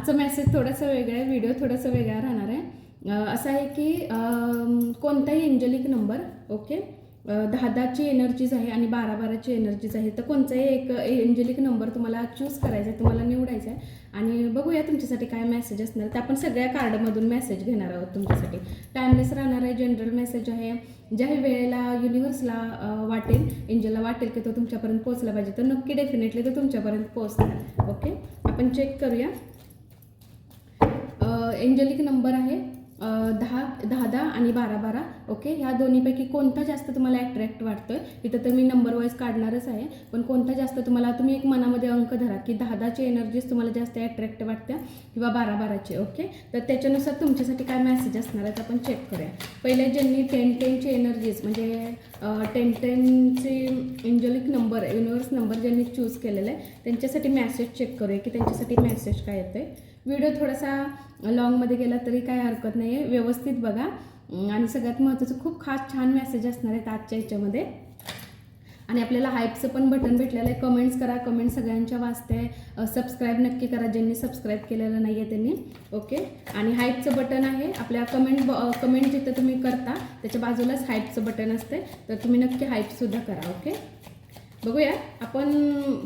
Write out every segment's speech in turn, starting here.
आजचा मेसेज थोडासा वेगळा आहे, व्हिडिओ थोडासा वेगळा राहणार आहे. असं आहे की कोणताही एंजलिक नंबर, ओके, 10-10ची एनर्जीज आहे आणि 12-12ची एनर्जीज आहे. तर कोणताही एक एंजलिक नंबर तुम्हाला चूज करायचा आहे, तुम्हाला निवडायचा आहे आणि बघूया तुमच्यासाठी काय मेसेज असणार. तर आपण सगळ्या कार्डमधून मेसेज घेणार आहोत तुमच्यासाठी. टाइमलेस राहणार आहे, जनरल मेसेज आहे. ज्याही वेळेला युनिव्हर्सला वाटेल, एंजलला वाटेल की तो तुमच्यापर्यंत पोहोचला पाहिजे, तर नक्की डेफिनेटली तो तुमच्यापर्यंत पोहोचणार. ओके, आपण चेक करूया. एंजलिक नंबर आहे 10-10 आणि 12-12. ओके, ह्या दोन्हीपैकी कोणता जास्त तुम्हाला ॲट्रॅक्ट वाटतोय. इथं तर मी नंबर वाईज काढणारच आहे, पण कोणता जास्त तुम्हाला, तुम्ही एक मनामध्ये अंक धरा की 10-10ची एनर्जीज तुम्हाला जास्त ॲट्रॅक्ट वाटत्या किंवा 12-12ची. ओके, तर त्याच्यानुसार तुमच्यासाठी काय मेसेज असणार आहेत आपण चेक करूया. पहिले ज्यांनी 10-10ची एनर्जीज म्हणजे 10-10ची एंजलिक नंबर, युनिव्हर्स नंबर ज्यांनी चूज केलेला आहे त्यांच्यासाठी मेसेज चेक करूया की त्यांच्यासाठी मेसेज काय येतं आहे. व्हिडिओ थोडासा लॉंगमध्ये गेला तरी काय हरकत नाही आहे, व्यवस्थित बघा. आणि सगळ्यात महत्त्वाचं खूप खास छान मेसेज असणार आहेत आजच्या ह्याच्यामध्ये. आणि आपल्याला हाईपचं पण बटन भेटलेलं आहे. कमेंट्स करा, कमेंट सगळ्यांच्या वाचते. सबस्क्राईब नक्की करा ज्यांनी सबस्क्राईब केलेलं नाही आहे त्यांनी. ओके, आणि हाईपचं बटन आहे आपल्या कमेंट जिथं तुम्ही करता त्याच्या बाजूलाच हाईपचं बटन असते, तर तुम्ही नक्की हाईपसुद्धा करा. ओके, बघूया आपण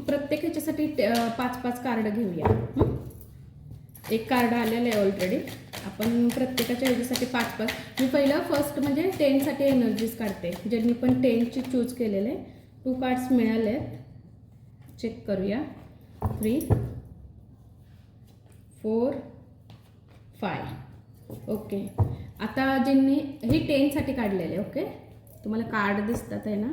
प्रत्येक ह्याच्यासाठी 5-5 कार्ड घेऊया. एक कार्ड आलेलं आहे ऑलरेडी. आपण प्रत्येकाच्या ह्याच्यासाठी 5-5. मी पहिलं फर्स्ट म्हणजे 10साठी एनर्जीज काढते. ज्यांनी पण 10ची चूज केलेले 2 कार्ड्स मिळाले आहेत. चेक करूया. 3, 4, 5. ओके, आता ज्यांनी ही 10साठी काढलेले. ओके, तुम्हाला कार्ड दिसतात आहे ना.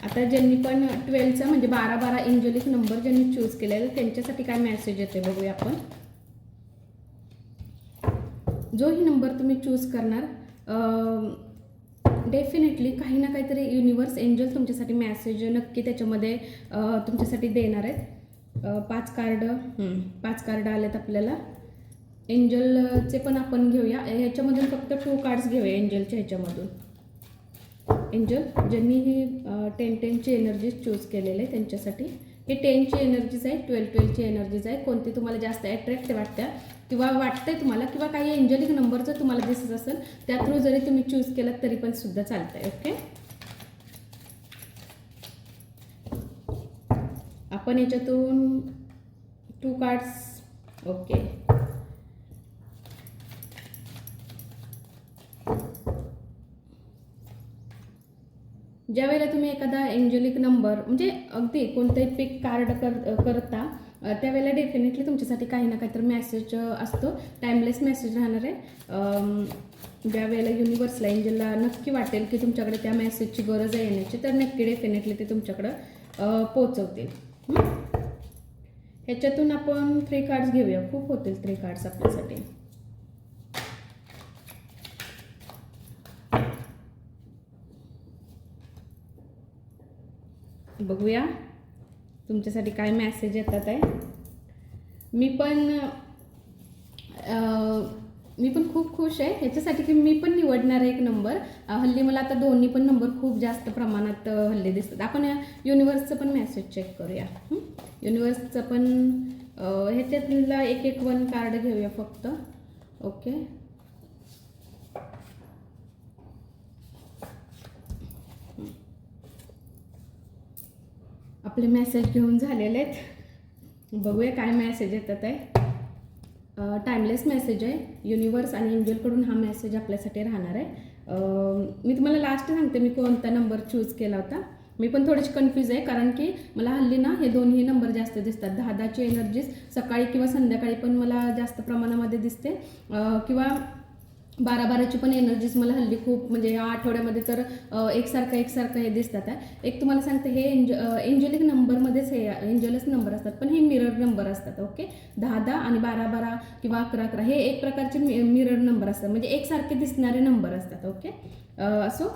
आता ज्यांनी पण 12चा म्हणजे 12-12 एंजलिक नंबर ज्यांनी चूज केलेला त्यांच्यासाठी काय मेसेज येते बघूया आपण. जोही नंबर तुम्ही चूज करणार, डेफिनेटली काही ना काहीतरी युनिव्हर्स एंजल तुमच्यासाठी मेसेज नक्की त्याच्यामध्ये तुमच्यासाठी देणार आहेत. 5 कार्ड आलेत आपल्याला. एंजलचे पण आपण घेऊया. ह्याच्यामधून फक्त 2 कार्ड्स घेऊया एंजलच्या ह्याच्यामधून. एंजल ज्यांनी ही 10-10ची एनर्जीज चूज केलेले आहे त्यांच्यासाठी हे 10ची एनर्जीज आहे, 12-12ची एनर्जीज आहे. कोणती तुम्हाला जास्त ॲट्रॅक्ट वाटत्या किंवा वाटतंय तुम्हाला, किंवा काही एंजलिक नंबर जर तुम्हाला दिसत असेल त्या थ्रू जरी तुम्ही चूज केलात तरी पण सुद्धा चालतंय. ओके, आपण याच्यातून 2 कार्ड्स. ओके, ज्या वेळेला तुम्ही एखादा एंजलिक नंबर म्हणजे अगदी कोणताही पिक कार्ड करता त्यावेळेला डेफिनेटली तुमच्यासाठी काही ना काहीतरी मेसेज असतो. टाइमलेस मेसेज राहणार आहे. ज्या वेळेला युनिव्हर्सला एंजलला नक्की वाटेल की तुमच्याकडे त्या मेसेजची गरज आहे येण्याची, तर नक्की डेफिनेटली ते तुमच्याकडं पोचवतील. ह्याच्यातून आपण 3 कार्ड्स घेऊया. खूप होतील 3 कार्ड्स आपल्यासाठी. बघूया तुमच्यासाठी काय मेसेज येतात आहे. मी पण खूप खुश आहे ह्याच्यासाठी की मी पण निवडणार एक नंबर. हल्ली मला आता दोन्ही पण नंबर खूप जास्त प्रमाणात हल्ली दिसतात. आपण युनिव्हर्सचं पण मेसेज चेक करूया. युनिव्हर्सचं पण ह्याच्यातला एक 1 कार्ड घेऊया फक्त. ओके, आपले मेसेज घेऊन झालेले आहेत. बघूया काय मेसेज येतात आहे. टाइमलेस मेसेज आहे. युनिव्हर्स आणि एंजलकडून हा मेसेज आपल्यासाठी राहणार आहे. मी तुम्हाला लास्ट सांगते मी कोणता नंबर चूज केला होता. मी पण थोडीशी कन्फ्यूज आहे कारण की मला हल्ली ना हे दोन्ही नंबर जास्त दिसतात. 10-10ची एनर्जीज सकाळी किंवा संध्याकाळी पण मला जास्त प्रमाणामध्ये दिसते, किंवा 12-12ची पण एनर्जीज मला हल्ली खूप म्हणजे या आठवड्यामध्ये तर एकसारखं हे दिसतात आहे. एक तुम्हाला सांगते हे एंजलिक नंबरमध्येच हे एंजलच नंबर असतात, पण हे मिरर नंबर असतात. ओके, 10-10 आणि 12-12 किंवा 11-11 हे एक प्रकारचे मिरर नंबर असतात, म्हणजे एकसारखे दिसणारे नंबर असतात. ओके, असो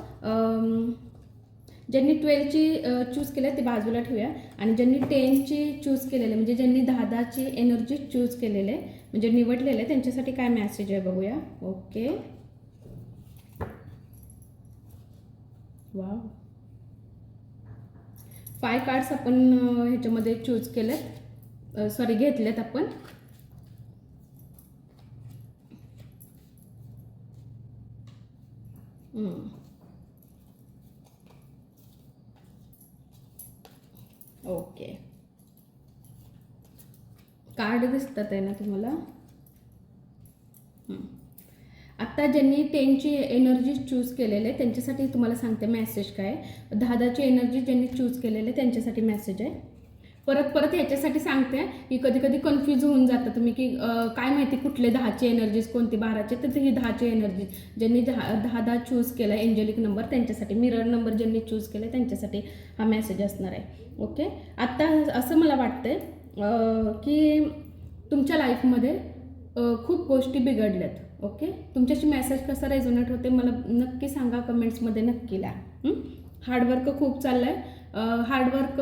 ज्यांनी 12ची चूज केलं ते बाजूला ठेवूया. आणि ज्यांनी 10ची चूज केलेले म्हणजे ज्यांनी 10-10ची एनर्जी चूज केलेले म्हणजे निवडलेले त्यांच्यासाठी काय मेसेज आहे बघूया. ओके, वाव, 5 कार्ड्स आपण ह्याच्यामध्ये चूज केलेत. सॉरी घेतलेत आपण. ओके, कार्ड दिसतात आहे ना तुम्हाला. आत्ता ज्यांनी 10ची एनर्जी चूज केलेले आहे त्यांच्यासाठी तुम्हाला सांगते मेसेज काय. 10ची एनर्जी ज्यांनी चूज केलेले त्यांच्यासाठी मेसेज आहे. परत ह्याच्यासाठी सांगते की कधी कधी कन्फ्यूज होऊन जातं तुम्ही की काय माहिती कुठले 10ची एनर्जीज कोणती 12चे. तर ही 10ची एनर्जी ज्यांनी 10 चूज केलं आहे एंजेलिक नंबर त्यांच्यासाठी, मिरर नंबर ज्यांनी चूज केलं आहे त्यांच्यासाठी हा मेसेज असणार आहे. ओके, आत्ता असं मला वाटतंय की तुमच्या लाईफमध्ये खूप गोष्टी बिघडल्यात. ओके, तुमच्याशी मेसेज कसा रेझोनेट होते मला नक्की सांगा, कमेंट्समध्ये नक्की लिहा. हार्डवर्क खूप चाललं आहे. हार्डवर्क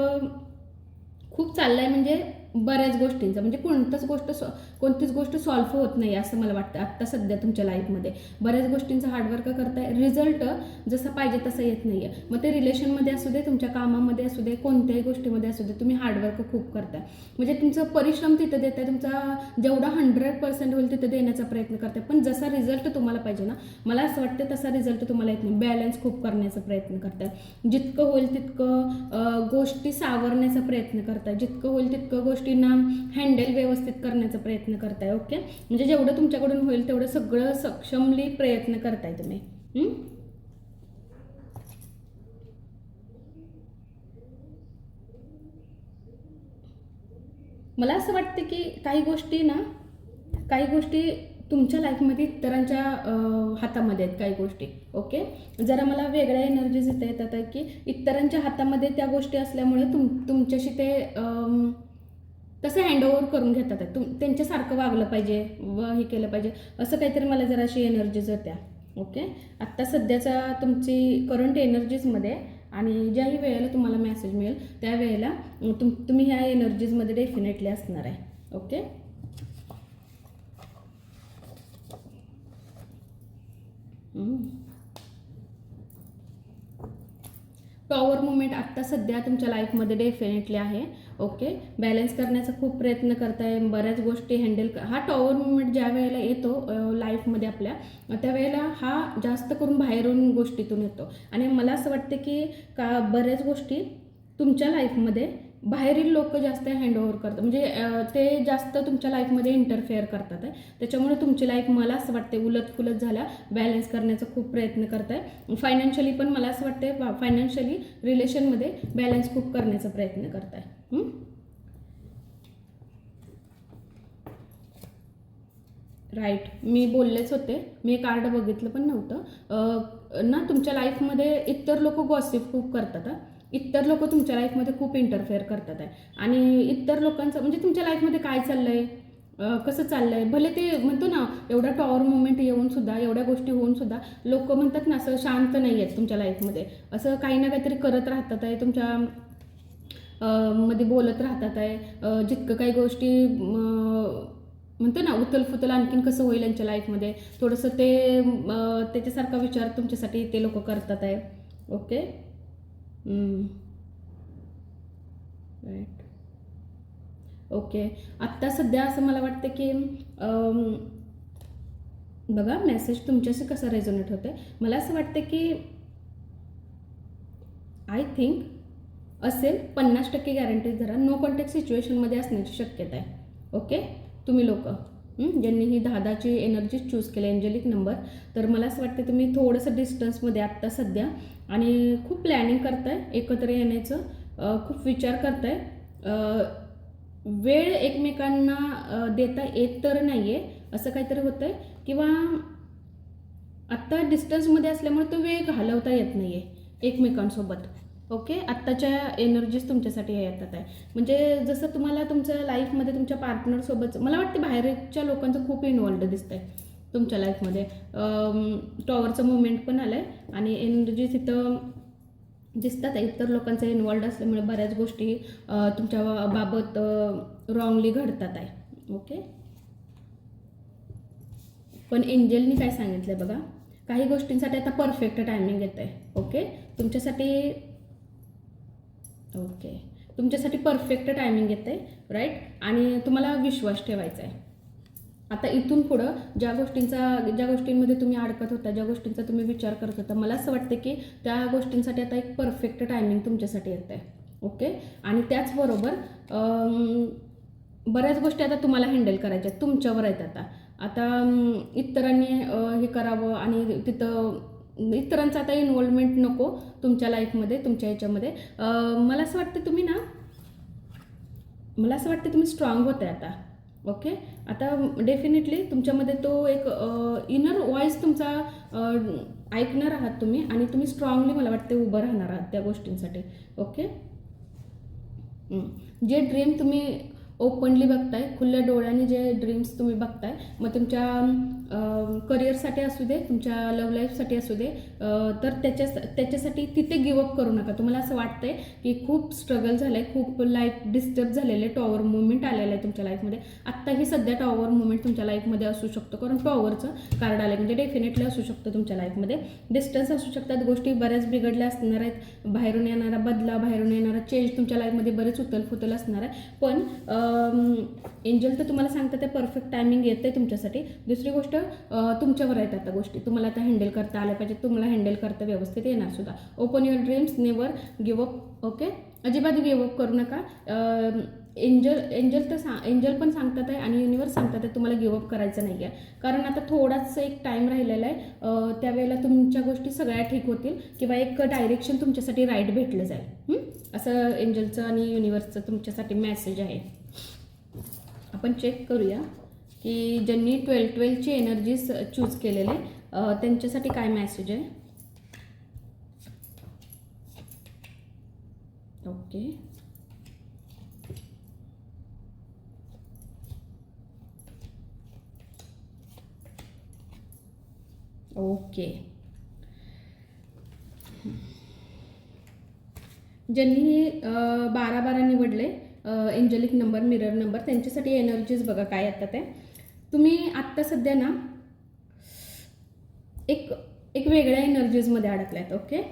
खूप चाललं आहे म्हणजे बऱ्याच गोष्टींचं, म्हणजे कोणतीच गोष्ट सॉल्व्ह होत नाही असं मला वाटतं आत्ता सध्या तुमच्या लाईफमध्ये. बऱ्याच गोष्टींचं हार्डवर्क करताय, रिझल्ट जसं पाहिजे तसं येत नाही आहे. मग ते रिलेशनमध्ये असू दे, तुमच्या कामामध्ये असू दे, कोणत्याही गोष्टीमध्ये असू दे, तुम्ही हार्डवर्क खूप करताय. म्हणजे तुमचं परिश्रम तिथं देताय, तुमचा जेवढा 100% होईल तिथं देण्याचा प्रयत्न करताय. पण जसा रिझल्ट तुम्हाला पाहिजे ना, मला असं वाटतं तसा रिझल्ट तुम्हाला येत नाही. बॅलन्स खूप करण्याचा प्रयत्न करताय, जितकं होईल तितकं गोष्टी सावरण्याचा प्रयत्न करताय, जितकं होईल तितकं गोष्टींना हँडल व्यवस्थित करण्याचा प्रयत्न करताय. ओके, म्हणजे जेवढं तुमच्याकडून होईल तेवढं सगळं सक्षमली प्रयत्न करताय तुम्ही. मला असं वाटतं की काही गोष्टी तुमच्या लाईफमध्ये इतरांच्या हातामध्ये आहेत काही गोष्टी. ओके, जरा मला वेगळ्या एनर्जीज इथे येतात आहे की इतरांच्या हातामध्ये त्या गोष्टी असल्यामुळे तुमच्याशी ते तसं हँडओव्हर करून घेतात आहे. त्यांच्यासारखं वागलं पाहिजे हे केलं पाहिजे असं काहीतरी मला जरा अशी एनर्जीज होत्या. ओके, आत्ता सध्याचा तुमची करंट एनर्जीजमध्ये आणि ज्याही वेळेला तुम्हाला मेसेज मिळेल त्या वेळेला तुम्ही ह्या एनर्जीजमध्ये डेफिनेटली असणार आहे. ओके, टॉवर मुवमेंट आत्ता सध्या तुमच्या लाईफमध्ये डेफिनेटली आहे. ओके, बॅलन्स करण्याचा खूप प्रयत्न करताय, बऱ्याच गोष्टी हँडल हा टॉवर मुवमेंट ज्या वेळेला येतो लाईफमध्ये आपल्या, त्यावेळेला हा जास्त करून बाहेरून गोष्टीतून येतो. आणि मला असं वाटतं की बऱ्याच गोष्टी तुमच्या लाईफमध्ये बाहेरील लोक जास्त हँडओव्हर करतात, म्हणजे ते जास्त तुमच्या लाईफमध्ये इंटरफेअर करतात आहे. त्याच्यामुळे तुमची लाईफ मला असं वाटते उलटफुलट झाल्या, बॅलन्स करण्याचा खूप प्रयत्न करताय. फायनान्शियली पण मला असं वाटते फायनान्शियली रिलेशनमध्ये बॅलन्स खूप करण्याचा प्रयत्न करताय. राईट, मी बोललेच होते, मी कार्ड बघितलं पण नव्हतं ना. तुमच्या लाईफमध्ये इतर लोक गॉसिप खूप करतात. इतर लोक तुमच्या लाईफमध्ये खूप इंटरफेअर करतात आहे. आणि इतर लोकांचं म्हणजे तुमच्या लाईफमध्ये काय चाललं आहे, कसं चाललं आहे, भले ते म्हणतो ना एवढा टॉवर मुवमेंट येऊन सुद्धा, एवढ्या गोष्टी होऊन सुद्धा लोक म्हणतात ना असं शांत नाही आहेत तुमच्या लाईफमध्ये. असं काही ना काहीतरी करत राहतात आहे, तुमच्या मध्ये बोलत राहतात आहे. जितकं काही गोष्टी म्हणतो ना उथलफुथल आणखीन कसं होईल यांच्या लाईफमध्ये, थोडंसं ते त्याच्यासारखा विचार तुमच्यासाठी ते लोक करतात आहे. Okay, right. ओके, आत्ता सध्या असं मला वाटतं की बघा मेसेज तुमच्याशी कसा रेझोनेट होतं आहे. मला असं वाटतं की आय थिंक असेल 50% गॅरंटी धरा, नो कॉन्टॅक्ट सिच्युएशनमध्ये असण्याची शक्यता आहे. ओके, तुम्ही लोक ज्यांनी ही 10ची एनर्जी चूज केली एंजेलिक नंबर, तर मला असं वाटतं तुम्ही थोडंसं डिस्टन्समध्ये आत्ता सध्या आणि खूप प्लॅनिंग करताय एकत्र येण्याचं, खूप विचार करताय. वेळ एकमेकांना देता येत तर नाही आहे असं काहीतरी होतं आहे, किंवा आत्ता डिस्टन्समध्ये असल्यामुळे तो वेळ घालवता येत नाही आहे एकमेकांसोबत. ओके, आत्ताच्या एनर्जीज तुमच्यासाठी हे येतात आहे. म्हणजे जसं तुम्हाला तुमच्या लाईफमध्ये तुमच्या पार्टनरसोबत मला वाटतं बाहेरच्या लोकांचं खूप इन्वॉल्ड दिसतं आहे तुमच्या लाईफमध्ये. टॉवरचं मुवमेंट पण आलं आहे आणि एनर्जीज इथं दिसतात आहे. इतर लोकांचं इन्वॉल्ड असल्यामुळे बऱ्याच गोष्टी तुमच्या बाबत रॉंगली घडतात आहे. ओके, पण एंजलनी काय सांगितलं आहे बघा, काही गोष्टींसाठी आता परफेक्ट टायमिंग येतं आहे. ओके, तुमच्यासाठी. ओके, तुमच्यासाठी परफेक्ट टायमिंग येतं आहे, राईट. आणि तुम्हाला विश्वास ठेवायचा आहे. आता इथून पुढं ज्या गोष्टींमध्ये तुम्ही अडकत होता, ज्या गोष्टींचा तुम्ही विचार करत होता, मला असं वाटतं की त्या गोष्टींसाठी आता एक परफेक्ट टायमिंग तुमच्यासाठी येतं आहे. ओके. आणि त्याचबरोबर बऱ्याच गोष्टी आता तुम्हाला हँडल करायच्या आहेत, तुमच्यावर आहेत. आता इतरांनी हे करावं आणि तिथं इतरांचं आता इन्व्हॉल्वमेंट नको तुमच्या लाईफमध्ये, तुमच्या ह्याच्यामध्ये. मला असं वाटतं तुम्ही स्ट्रॉंग होत आहे आता. ओके. आता डेफिनेटली तुमच्यामध्ये तो एक इनर व्हॉइस तुमचा ऐकणार आहात तुम्ही, आणि तुम्ही स्ट्रॉंगली मला वाटते उभं राहणार आहात त्या गोष्टींसाठी. ओके. जे ड्रीम तुम्ही ओपनली बघताय, खुल्या डोळ्याने जे ड्रीम्स तुम्ही बघताय, मग तुमच्या करिअरसाठी असू दे, तुमच्या लव्ह लाईफसाठी असू दे, तर त्याच्यासाठी तिथे गिवअप करू नका. तुम्हाला असं वाटतंय की खूप स्ट्रगल झालं आहे, खूप लाईफ डिस्टर्ब झालेलं आहे, टॉवर मुवमेंट आलेलं आहे तुमच्या लाईफमध्ये. आत्ताही सध्या टॉवर मुवमेंट तुमच्या लाईफमध्ये असू शकतो, कारण टॉवरचं कार्ड आलं म्हणजे डेफिनेटली असू शकतं तुमच्या लाईफमध्ये. डिस्टन्स असू शकतात, गोष्टी बऱ्याच बिघडल्या असणार आहेत, बाहेरून येणारा बदला, बाहेरून येणारा चेंज तुमच्या लाईफमध्ये बरेच उथलफुथल असणार आहे. पण एंजल तर तुम्हाला सांगतात ते परफेक्ट टायमिंग येतं आहे तुमच्यासाठी. दुसरी गोष्ट, तुमच्यावर आहेत आता गोष्टी, तुम्हाला आता हँडल करता आल्या पाहिजे, तुम्हाला हँडल करता व्यवस्थित येणार सुद्धा. Open your dreams, never give up. Okay. अजिबात गिव अप करू नका. एंजल पण सांगतात आहे आणि युनिवर्स सांगतात आहे तुम्हाला गिव अप करायचं नाही आहे, कारण आता थोडाच एक टाईम राहिलेला आहे. त्यावेळेला तुमच्या गोष्टी सगळ्या ठीक होतील, किंवा एक डायरेक्शन तुमच्यासाठी राईट भेटलं जाईल. असं एंजलचं आणि युनिवर्सचं तुमच्यासाठी मेसेज आहे. आपण चेक करूया की ज्यांनी 12-12ची एनर्जीज चूज केलेले त्यांच्यासाठी काय मेसेज आहे. ओके. ओके. ज्यांनी 12-12 निवडले, एंजलिक नंबर, मिरर नंबर, त्यांच्यासाठी एनर्जीज बघा काय येतात ते. तुम्ही आत्ता सध्या ना एक वेगळ्या एनर्जीजमध्ये अडकलात. ओके.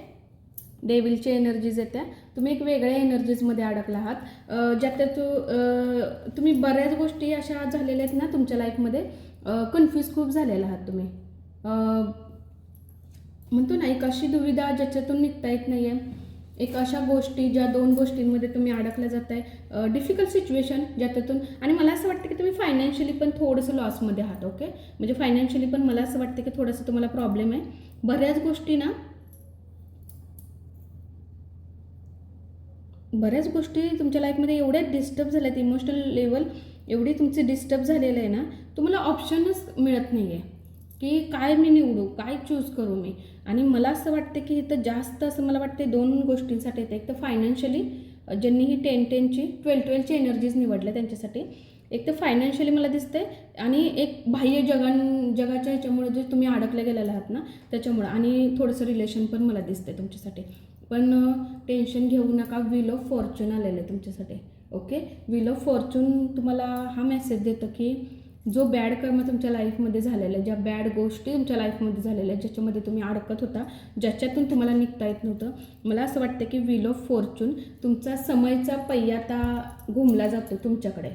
डेव्हिलची एनर्जीज येत्या, तुम्ही एक वेगळ्या एनर्जीजमध्ये अडकला आहात, ज्यात तुम्ही बऱ्याच गोष्टी अशा झालेल्या आहेत ना तुमच्या लाईफमध्ये, कन्फ्यूज खूप झालेला आहात तुम्ही. म्हणतो ना एक अशी दुविधा ज्याच्यातून निघता येत नाही आहे, एक अशा गोष्टी ज्या 2 गोष्टींमध्ये तुम्ही अडकल्या जात आहे, डिफिकल्ट सिच्युएशन ज्याच्यातून. आणि मला असं वाटतं की तुम्ही फायनान्शियली पण थोडंसं लॉसमध्ये आहात. ओके. म्हणजे फायनान्शियली पण मला असं वाटतं की थोडंसं तुम्हाला प्रॉब्लेम आहे. बऱ्याच गोष्टी तुमच्या लाईफमध्ये एवढ्या डिस्टर्ब झाल्या आहेत, इमोशनल लेवल एवढी तुमची डिस्टर्ब झालेलं आहे ना, तुम्हाला ऑप्शनच मिळत नाही आहे की काय मी निवडू, काय चूज करू मी. आणि मला असं वाटतं की इथं जास्त असं मला वाटतं 2 गोष्टींसाठी येतं. एक तर फायनान्शियली, ज्यांनी ही 10-10ची 12-12ची एनर्जीज निवडल्या त्यांच्यासाठी एक तर फायनान्शियली मला दिसते, आणि एक बाह्य जगाच्या ह्याच्यामुळे जे तुम्ही अडकले गेलेले आहात ना त्याच्यामुळं, आणि थोडंसं रिलेशन पण मला दिसते तुमच्यासाठी. पण टेन्शन घेऊ नका, व्हील ऑफ फॉर्च्यून आलेलं आहे तुमच्यासाठी. ओके. व्हील ऑफ फॉर्च्यून तुम्हाला हा मेसेज देतं की जो बॅड कर्म तुमच्या लाईफमध्ये झालेला आहे, ज्या बॅड गोष्टी तुमच्या लाईफमध्ये झालेल्या आहेत, ज्याच्यामध्ये तुम्ही अडकत होता, ज्याच्यातून तुम्हाला निघता येत नव्हतं, मला असं वाटतं की व्हील ऑफ फॉर्च्यून तुमचा समयचा पहिया आता घुमला जातो तुमच्याकडे.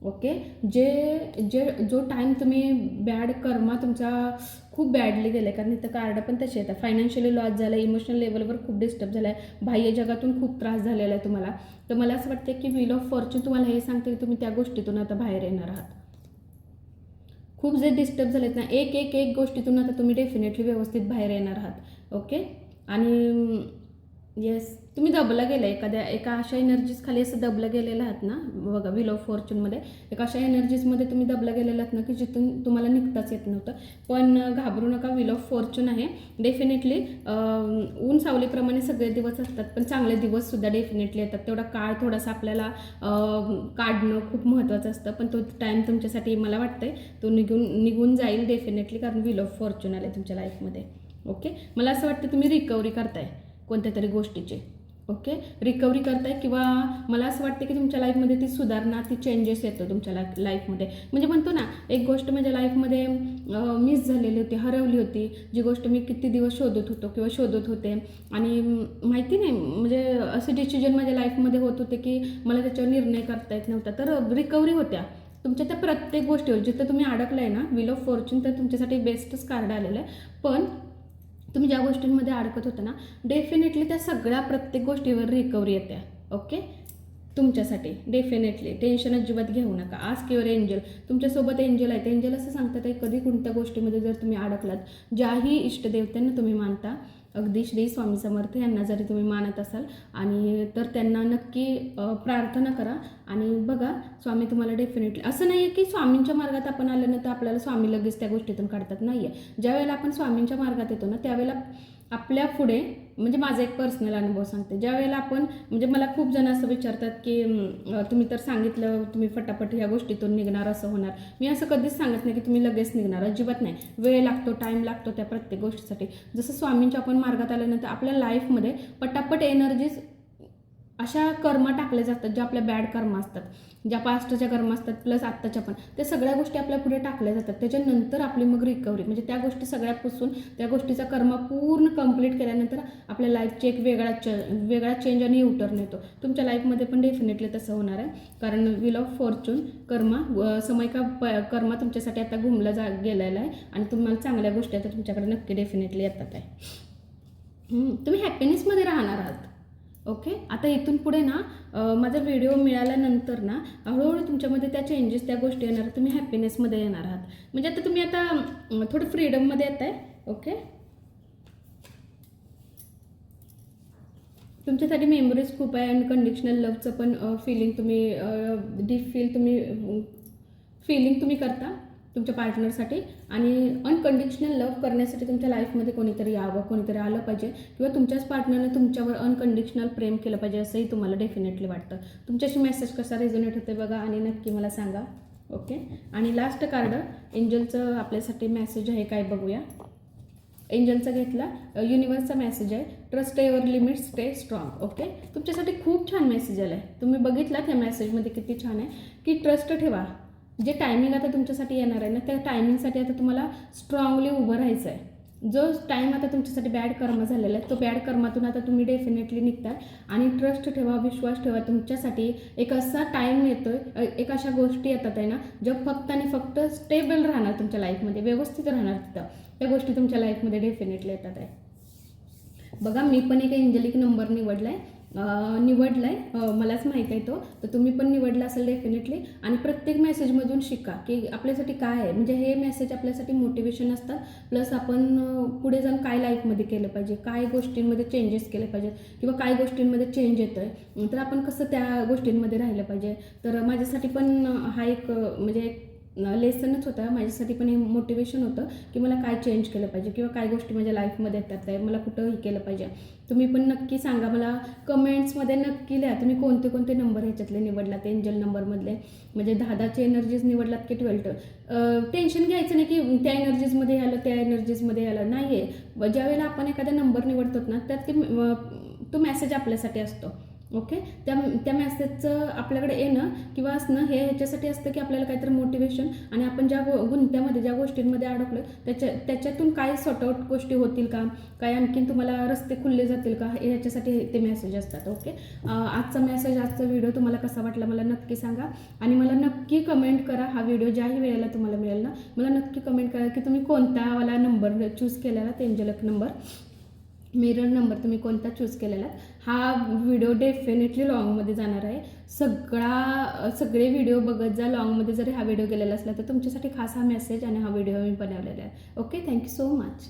ओके. जो टाईम तुम्ही बॅड कर्मा तुमचा खूप बॅडली गेलं आहे, कारण इथं कार्ड पण तसे येतात. फायनान्शियली लॉस झाला आहे, इमोशनल लेवलवर खूप डिस्टर्ब झाला आहे, बाह्य जगातून खूप त्रास झालेला आहे तुम्हाला. तर मला असं वाटतं की व्हील ऑफ फॉर्च्यून तुम्हाला हे सांगते की तुम्ही त्या गोष्टीतून आता बाहेर येणार आहात. खूप जे डिस्टर्ब झालेत ना, एक गोष्टीतून आता तुम्ही डेफिनेटली व्यवस्थित बाहेर येणार आहात. ओके. आणि येस, तुम्ही दबला गेला एका अशा एनर्जीज खाली असं दबलं गेलेलं आहात ना बघा, व्हील ऑफ फॉर्च्यूनमध्ये एक अशा एनर्जीजमध्ये तुम्ही दबला गेलेला आहात ना की जिथून तुम्हाला निघताच येत नव्हतं. पण घाबरू नका, व्हील ऑफ फॉर्च्यून आहे डेफिनेटली. ऊन सावलीप्रमाणे सगळे दिवस असतात, पण चांगले दिवससुद्धा डेफिनेटली येतात. तेवढा काळ थोडासा आपल्याला काढणं खूप महत्त्वाचं असतं, पण तो टाईम तुमच्यासाठी मला वाटतंय तो निघून जाईल डेफिनेटली, कारण व्हील ऑफ फॉर्च्यून आले तुमच्या लाईफमध्ये. ओके. मला असं वाटतं तुम्ही रिकव्हरी करताय कोणत्या तरी गोष्टीची. ओके, रिकव्हरी करताय किंवा मला असं वाटतं की तुमच्या लाईफमध्ये ती सुधारणा, ती चेंजेस येतो तुमच्या लाईफमध्ये. म्हणजे म्हणतो ना, एक गोष्ट माझ्या लाईफमध्ये मिस झालेली होती, हरवली होती, जी गोष्ट मी किती दिवस शोधत होतो किंवा शोधत होते आणि माहिती नाही, म्हणजे असे डिसिजन माझ्या लाईफमध्ये होत होते की मला त्याच्यावर निर्णय करता येत नव्हता. तर रिकव्हरी होत्या तुमच्या त्या प्रत्येक गोष्टीवर. जिथं तुम्ही अडकलाय ना, व्हील ऑफ फॉर्च्यून, तर तुमच्यासाठी बेस्टच कार्ड आलेलं आहे. पण तुम्ही ज्या गोष्टींमध्ये अडकत होता ना, डेफिनेटली त्या सगळ्या प्रत्येक गोष्टीवर रिकव्हरी येते. ओके, तुमच्यासाठी डेफिनेटली टेन्शन अजिबात घेऊ नका. Ask your angel. तुमच्यासोबत एंजल आहेत. एंजल असं सांगतात आहे, कधी कोणत्या गोष्टीमध्ये जर तुम्ही अडकलात, ज्याही इष्टदेवतांना तुम्ही मानता, अगदी श्री स्वामी समर्थ यांना जरी तुम्ही मानत असाल आणि तर त्यांना नक्की प्रार्थना करा आणि बघा स्वामी तुम्हाला डेफिनेटली. असं नाही आहे की स्वामींच्या मार्गात आपण आल्यानंतर आपल्याला स्वामी लगेच त्या गोष्टीतून काढतात, नाही आहे. ज्यावेळेला आपण स्वामींच्या मार्गात येतो ना, त्यावेळेला आपल्या पुढे, म्हणजे माझा एक पर्सनल अनुभव सांगते, ज्या वेळेला आपण, म्हणजे मला खूप जण असं विचारतात की तुम्ही तर सांगितलं तुम्ही फटाफट ह्या गोष्टीतून निघणार, असं होणार. मी असं कधीच सांगत नाही की तुम्ही लगेच निघणार, अजिबात नाही. वेळ लागतो, टाईम लागतो त्या प्रत्येक गोष्टीसाठी. जसं स्वामींच्या आपण मार्गात आल्यानंतर आपल्या लाईफमध्ये पटापट एनर्जीज अशा कर्म टाकले जातात, ज्या आपल्या बॅड कर्म असतात, ज्या पास्टच्या कर्म असतात प्लस आत्ताच्या पण, त्या सगळ्या गोष्टी आपल्या पुढे टाकल्या जातात. त्याच्यानंतर आपली मग रिकव्हरी, म्हणजे त्या गोष्टी सगळ्या पुसून त्या गोष्टीचा कर्म पूर्ण कंप्लीट केल्यानंतर आपल्या लाईफची एक वेगळा चेंज आणि युटर्न येतो. तुमच्या लाईफमध्ये पण डेफिनेटली तसं होणार आहे, कारण व्हील ऑफ फॉर्च्यून, समय का कर्म तुमच्यासाठी आता घुमला गेलेला आहे आणि तुम्हाला चांगल्या गोष्टी आता तुमच्याकडे नक्की डेफिनेटली येतात आहे. तुम्ही हॅपीनेसमध्ये राहणार आहात. ओके, आता इथून पुढे ना माझा व्हिडिओ मिळाल्यानंतर ना हळूहळू तुमच्यामध्ये त्या चेंजेस, त्या गोष्टी येणार, तुम्ही हॅपीनेसमध्ये येणार आहात. म्हणजे आता तुम्ही आता थोडं फ्रीडममध्ये येत आहे. ओके, तुमच्यासाठी मेमरीज खूप आहे, अनकंडिशनल लव्हचं पण फिलिंग तुम्ही डीप फिलिंग तुम्ही करता तुमच्या पार्टनरसाठी आणि अनकंडिशनल लव्ह करण्यासाठी तुमच्या लाईफमध्ये कोणीतरी यावं, कोणीतरी आलं पाहिजे किंवा तुमच्याच पार्टनरने तुमच्यावर अनकंडिशनल प्रेम केलं पाहिजे असंही तुम्हाला डेफिनेटली वाटतं. तुमच्याशी मेसेज कसा रेझोनेट होते बघा आणि नक्की मला सांगा. ओके, आणि लास्ट कार्ड एंजलचं आपल्यासाठी मेसेज आहे काय बघूया. एंजलचा घेतला, युनिवर्सचा मेसेज आहे, trust your limit, stay strong. Okay, तुमच्यासाठी खूप छान मेसेज आला आहे. तुम्ही बघितला त्या मेसेजमध्ये किती छान आहे की ट्रस्ट ठेवा. जे टायमिंग आता तुमच्यासाठी येणार आहे ना, त्या टायमिंगसाठी आता तुम्हाला स्ट्रॉंगली उभं राहायचं आहे. जो टाईम आता तुमच्यासाठी बॅड कर्म झालेला आहे, तो बॅड कर्मातून आता तुम्ही डेफिनेटली निघताय आणि ट्रस्ट ठेवा, विश्वास ठेवा. तुमच्यासाठी एक असा टाईम येतोय, एक अशा गोष्टी येतात आहे ना, ज्या फक्त आणि फक्त स्टेबल राहणार तुमच्या लाईफमध्ये, व्यवस्थित राहणार. तिथं त्या गोष्टी तुमच्या लाईफमध्ये डेफिनेटली येतात आहे. बघा, मी पण एक एंजलिक नंबर निवडलाय, मलाच माहीत आहे तो, तर तुम्ही पण निवडला असेल डेफिनेटली. आणि प्रत्येक मेसेजमधून शिका की आपल्यासाठी काय आहे. म्हणजे हे मेसेज आपल्यासाठी मोटिवेशन असतात, प्लस आपण पुढे जाऊन काय लाईफमध्ये केलं पाहिजे, काय गोष्टींमध्ये चेंजेस केले पाहिजेत किंवा काय गोष्टींमध्ये चेंज येतो आहे, तर आपण कसं त्या गोष्टींमध्ये राहिलं पाहिजे. तर माझ्यासाठी पण हा एक म्हणजे एक लेसनच होता, माझ्यासाठी पण हे मोटिवेशन होतं की मला काय चेंज केलं पाहिजे किंवा काय गोष्टी माझ्या लाईफमध्ये येतात आहे, मला कुठं हे केलं पाहिजे. तुम्ही पण नक्की सांगा मला, कमेंट्समध्ये नक्की लिहा तुम्ही कोणते कोणते नंबर ह्याच्यातले निवडलात, एंजल नंबरमधले. म्हणजे 10चे एनर्जीज निवडलात की 12. टेन्शन घ्यायचं नाही की त्या एनर्जीजमध्ये आलं, त्या एनर्जीजमध्ये आलं, नाही आहे. ज्यावेळेला आपण एखादा नंबर निवडतो ना, त्यात तो मेसेज आपल्यासाठी असतो. ओके, त्या मेसेजचं आपल्याकडे येणं किंवा असणं हे ह्याच्यासाठी असतं की आपल्याला काहीतरी मोटिवेशन आणि आपण ज्या गुंत्यामध्ये, ज्या गोष्टींमध्ये अडकलो त्याच्यातून काय सॉर्ट आउट गोष्टी होतील का, काय आणखीन तुम्हाला रस्ते खुलले जातील का, ह्याच्यासाठी ते मेसेज असतात. ओके, आजचा मेसेज, आजचा व्हिडिओ तुम्हाला कसा वाटला मला नक्की सांगा आणि मला नक्की कमेंट करा. हा व्हिडिओ ज्याही वेळेला तुम्हाला मिळेल ना, मला नक्की कमेंट करा की तुम्ही कोणता वाला नंबर चूज केलेला, एंजलिक नंबर, मिरर नंबर तुम्ही कोणता चूज केलेला. हा व्हिडिओ डेफिनेटली लॉंगमध्ये जाणार आहे. सगळे व्हिडिओ बघत जा. लॉंगमध्ये जरी हा व्हिडिओ गेलेला असला तर तुमच्यासाठी खास हा मेसेज आणि हा व्हिडिओ मी बनवलेला आहे. Okay, thank you so much.